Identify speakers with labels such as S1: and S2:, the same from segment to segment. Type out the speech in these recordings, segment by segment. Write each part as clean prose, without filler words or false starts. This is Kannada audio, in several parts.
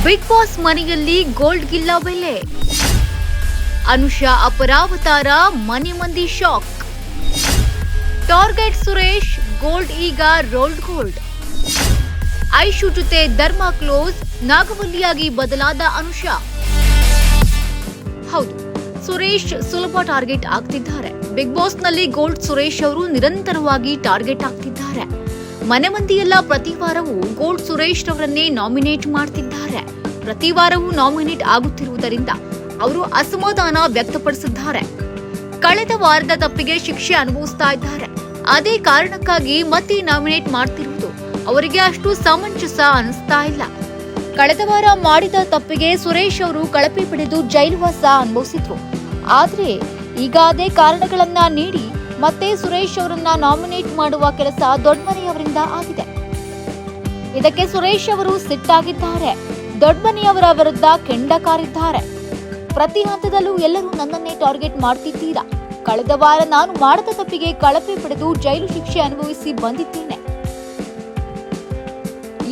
S1: ಬಿಗ್ ಬಾಸ್ ಮನೆಯಲ್ಲಿ ಗೋಲ್ಡ್ ಗಿಲ್ಲ ಬೆಲೆ. ಅನುಷಾ ಅಪರಾವತಾರ ಮನೆ ಮಂದಿ ಶಾಕ್. ಟಾರ್ಗೆಟ್ ಸುರೇಶ್ ಗೋಲ್ಡ್ ಈಗ ರೋಲ್ಡ್ ಗೋಲ್ಡ್. ಐಶು ಜೊತೆ ಧರ್ಮ ಕ್ಲೋಸ್, ನಾಗವಲ್ಲಿಯಾಗಿ ಬದಲಾದ ಅನುಷಾ. ಹೌದು, ಸುರೇಶ್ ಸುಲಭ ಟಾರ್ಗೆಟ್ ಆಗ್ತಿದ್ದಾರೆ. ಬಿಗ್ ಬಾಸ್ ನಲ್ಲಿ ಗೋಲ್ಡ್ ಸುರೇಶ್ ಅವರು ನಿರಂತರವಾಗಿ ಟಾರ್ಗೆಟ್ ಆಗ್ತಿದ್ದಾರೆ. ಮನೆ ಮಂದಿಯೆಲ್ಲ ಪ್ರತಿ ವಾರವೂ ಗೋಲ್ಡ್ ಸುರೇಶ್ ಅವರನ್ನೇ ನಾಮಿನೇಟ್ ಮಾಡ್ತಿದ್ದಾರೆ. ಪ್ರತಿ ವಾರವೂ ನಾಮಿನೇಟ್ ಆಗುತ್ತಿರುವುದರಿಂದ ಅವರು ಅಸಮಾಧಾನ ವ್ಯಕ್ತಪಡಿಸಿದ್ದಾರೆ. ಕಳೆದ ವಾರದ ತಪ್ಪಿಗೆ ಶಿಕ್ಷೆ ಅನುಭವಿಸ್ತಾ ಇದ್ದಾರೆ. ಅದೇ ಕಾರಣಕ್ಕಾಗಿ ಮತ್ತೆ ನಾಮಿನೇಟ್ ಮಾಡ್ತಿರುವುದು ಅವರಿಗೆ ಅಷ್ಟು ಸಮಂಜಸ ಅನಿಸ್ತಾ ಇಲ್ಲ. ಕಳೆದ ವಾರ ಮಾಡಿದ ತಪ್ಪಿಗೆ ಸುರೇಶ್ ಅವರು ಕಳಪೆ ಪಡೆದು ಜೈಲುವಾಸ ಅನುಭವಿಸಿದ್ರು. ಆದ್ರೆ ಈಗ ಅದೇ ಕಾರಣಗಳನ್ನ ನೀಡಿ ಮತ್ತೆ ಸುರೇಶ್ ಅವರನ್ನ ನಾಮಿನೇಟ್ ಮಾಡುವ ಕೆಲಸ ದೊಡ್ಡಮನೆಯವರಿಂದ ಆಗಿದೆ. ಇದಕ್ಕೆ ಸುರೇಶ್ ಅವರು ಸಿಟ್ಟಾಗಿದ್ದಾರೆ. ದೊಡ್ಡಮನೆಯವರ ವಿರುದ್ಧ ಕೆಂಡ ಕಾರಿದ್ದಾರೆ. ಪ್ರತಿ ಹಂತದಲ್ಲೂ ಎಲ್ಲರೂ ನನ್ನನ್ನೇ ಟಾರ್ಗೆಟ್ ಮಾಡ್ತಿದ್ದೀರಾ. ಕಳೆದ ವಾರ ನಾನು ಮಾಡದ ತಪ್ಪಿಗೆ ಕಳಪೆ ಪಡೆದು ಜೈಲು ಶಿಕ್ಷೆ ಅನುಭವಿಸಿ ಬಂದಿದ್ದೇನೆ.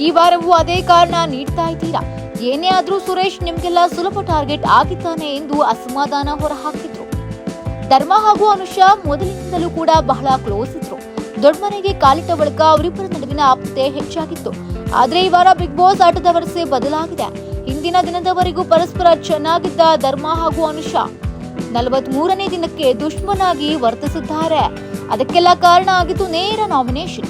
S1: ಈ ವಾರವೂ ಅದೇ ಕಾರಣ ನೀಡ್ತಾ ಇದ್ದೀರಾ. ಏನೇ ಆದ್ರೂ ಸುರೇಶ್ ನಿಮ್ಗೆಲ್ಲ ಸುಲಭ ಟಾರ್ಗೆಟ್ ಆಗಿದ್ದಾನೆ ಎಂದು ಅಸಮಾಧಾನ ಹೊರಹಾಕಿದ್ರು. ಧರ್ಮ ಹಾಗೂ ಅನುಷಾ ಮೊದಲಿನಿಂದಲೂ ಕೂಡ ಬಹಳ ಕ್ಲೋಸ್ ಇದ್ರು. ದೊಡ್ಡಮನೆಗೆ ಕಾಲಿಟ್ಟ ಬಳಿಕ ಅವರಿಬ್ಬರ ನಡುವಿನ ಆಪ್ತೆ ಹೆಚ್ಚಾಗಿತ್ತು. ಆದ್ರೆ ಈ ವಾರ ಬಿಗ್ ಬಾಸ್ ಆಟದ ವರಸೆ ಬದಲಾಗಿದೆ. ಹಿಂದಿನ ದಿನದವರೆಗೂ ಪರಸ್ಪರ ಚೆನ್ನಾಗಿದ್ದ ಧರ್ಮ ಹಾಗೂ ಅನುಷಾ 43ನೇ ದಿನಕ್ಕೆ ದುಶ್ಮನಾಗಿ ವರ್ತಿಸಿದ್ದಾರೆ. ಅದಕ್ಕೆಲ್ಲ ಕಾರಣ ಆಗಿದ್ದು ನೇರ ನಾಮಿನೇಷನ್.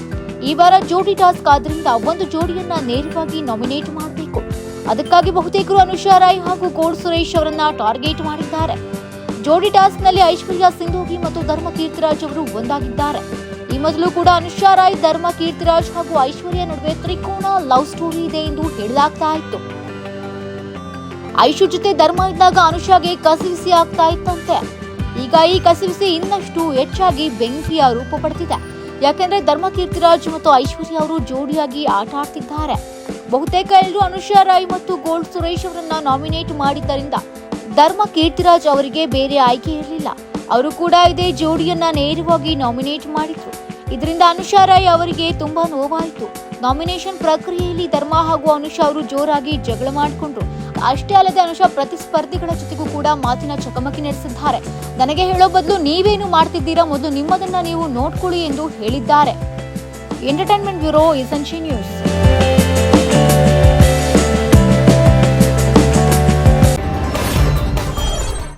S1: ಈ ವಾರ ಜೋಡಿ ಟಾಸ್ಕ್ ಆದ್ರಿಂದ ಒಂದು ಜೋಡಿಯನ್ನ ನೇರವಾಗಿ ನಾಮಿನೇಟ್ ಮಾಡಬೇಕು. ಅದಕ್ಕಾಗಿ ಬಹುತೇಕರು ಅನುಷಾ ರಾಯ್ ಹಾಗೂ ಗೋಲ್ಡ್ ಸುರೇಶ್ ಅವರನ್ನ ಟಾರ್ಗೆಟ್ ಮಾಡಿದ್ದಾರೆ. ಜೋಡಿ ಟಾಸ್ಕ್ ನಲ್ಲಿ ಐಶ್ವರ್ಯ ಸಿಂಧೋಗಿ ಮತ್ತು ಧರ್ಮ ಕೀರ್ತಿರಾಜ್ ಅವರು ಒಂದಾಗಿದ್ದಾರೆ. ಈ ಮೊದಲು ಕೂಡ ಅನುಷಾ ರಾಯ್, ಧರ್ಮ ಕೀರ್ತಿರಾಜ್ ಹಾಗೂ ಐಶ್ವರ್ಯ ನಡುವೆ ತ್ರಿಕೋನ ಲವ್ ಸ್ಟೋರಿ ಇದೆ ಎಂದು ಹೇಳಲಾಗ್ತಾ ಇತ್ತು. ಐಶು ಜೊತೆ ಧರ್ಮ ಇದ್ದಾಗ ಅನುಷಾಗೆ ಕಸಿವಿಸಿ ಆಗ್ತಾ ಇತ್ತಂತೆ. ಈಗ ಈ ಕಸಿವಿಸಿ ಇನ್ನಷ್ಟು ಹೆಚ್ಚಾಗಿ ಬೆಂಕಿಯ ರೂಪ ಪಡೆದಿದೆ. ಯಾಕೆಂದ್ರೆ ಧರ್ಮ ಕೀರ್ತಿರಾಜ್ ಮತ್ತು ಐಶ್ವರ್ಯ ಅವರು ಜೋಡಿಯಾಗಿ ಆಟ ಆಡ್ತಿದ್ದಾರೆ. ಬಹುತೇಕ ಎಲ್ಲರೂ ಅನುಷಾ ರಾಯ್ ಮತ್ತು ಗೋಲ್ಡ್ ಸುರೇಶ್ ಅವರನ್ನ ನಾಮಿನೇಟ್ ಮಾಡಿದ್ದರಿಂದ ಧರ್ಮ ಕೀರ್ತಿರಾಜ್ ಅವರಿಗೆ ಬೇರೆ ಆಯ್ಕೆ ಇರಲಿಲ್ಲ. ಅವರು ಕೂಡ ಇದೇ ಜೋಡಿಯನ್ನ ನೇರವಾಗಿ ನಾಮಿನೇಟ್ ಮಾಡಿದ್ರು. ಇದರಿಂದ ಅನುಷಾ ರಾಯ್ ಅವರಿಗೆ ತುಂಬಾ ನೋವಾಯಿತು. ನಾಮಿನೇಷನ್ ಪ್ರಕ್ರಿಯೆಯಲ್ಲಿ ಧರ್ಮ ಹಾಗೂ ಅನುಷಾ ಅವರು ಜೋರಾಗಿ ಜಗಳ ಮಾಡಿಕೊಂಡ್ರು. ಅಷ್ಟೇ ಅಲ್ಲದೆ ಅನುಷಾ ಪ್ರತಿಸ್ಪರ್ಧಿಗಳ ಜೊತೆಗೂ ಕೂಡ ಮಾತಿನ ಚಕಮಕಿ ನಡೆಸಿದ್ದಾರೆ. ನನಗೆ ಹೇಳೋ ಬದಲು ನೀವೇನು ಮಾಡ್ತಿದ್ದೀರಾ, ಮೊದಲು ನಿಮ್ಮದನ್ನ ನೀವು ನೋಡ್ಕೊಳ್ಳಿ ಎಂದು ಹೇಳಿದ್ದಾರೆ. Entertainment bureau, essential news.